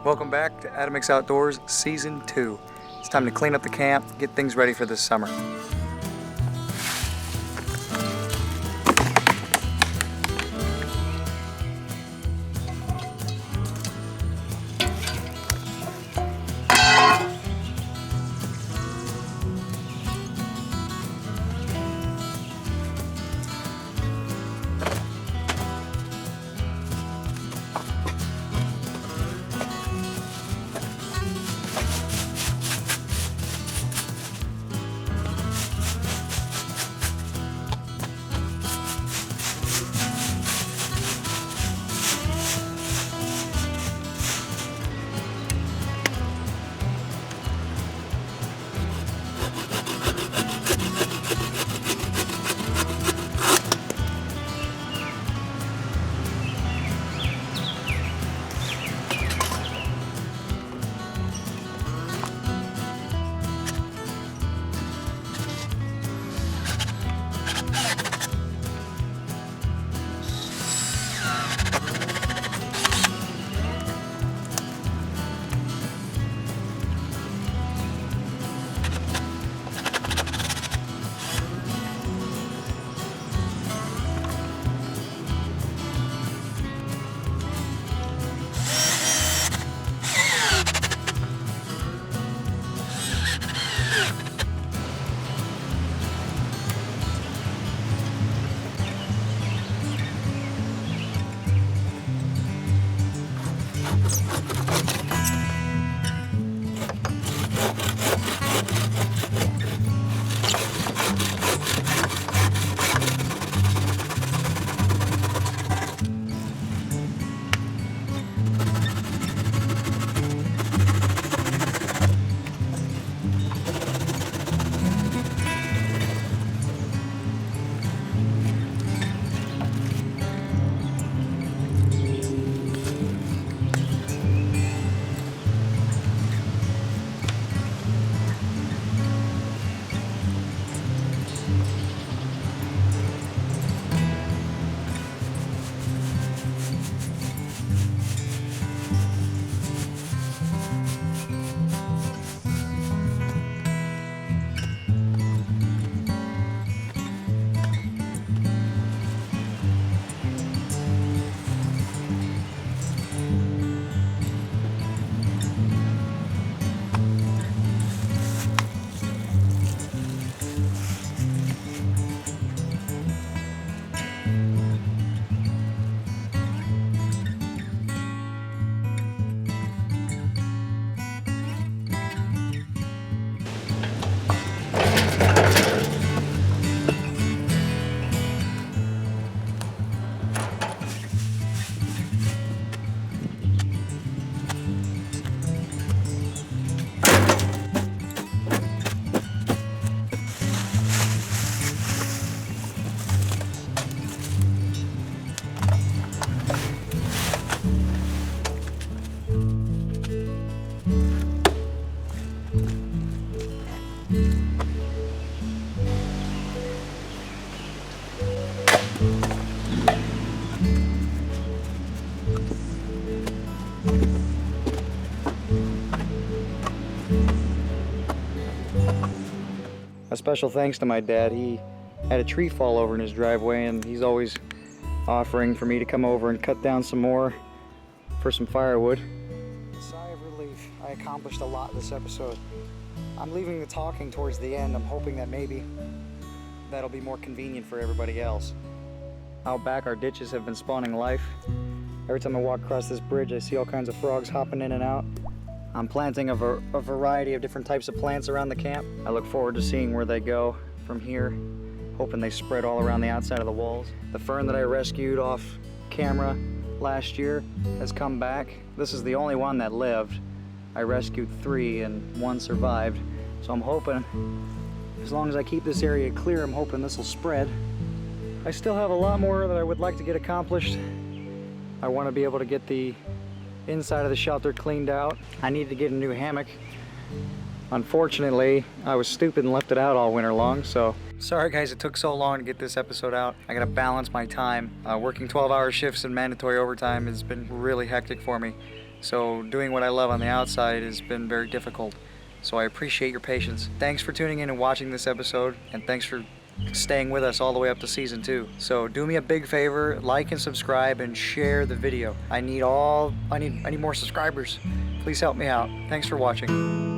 Welcome back to Adamik's Outdoors Season 2. It's time to clean up the camp, get things ready for this summer. A special thanks to my dad. He had a tree fall over in his driveway, and he's always offering for me to come over and cut down some more for some firewood. Sigh of relief. I accomplished a lot this episode. I'm leaving the talking towards the end. I'm hoping that maybe that'll be more convenient for everybody else. Out back, our ditches have been spawning life. Every time I walk across this bridge, I see all kinds of frogs hopping in and out. I'm planting a variety of different types of plants around the camp. I look forward to seeing where they go from here, hoping they spread all around the outside of the walls. The fern that I rescued off camera last year has come back. This is the only one that lived. I rescued 3 and 1 survived. So I'm hoping, as long as I keep this area clear, I'm hoping this will spread. I still have a lot more that I would like to get accomplished. I want to be able to get the inside of the shelter cleaned out. I need to get a new hammock. Unfortunately, I was stupid and left it out all winter long, so. Sorry guys, it took so long to get this episode out. I gotta balance my time. Working 12-hour shifts and mandatory overtime has been really hectic for me. So doing what I love on the outside has been very difficult. So I appreciate your patience. Thanks for tuning in and watching this episode, and thanks for staying with us all the way up to season 2. So do me a big favor, like and subscribe and share the video. I need more subscribers. Please help me out. Thanks for watching.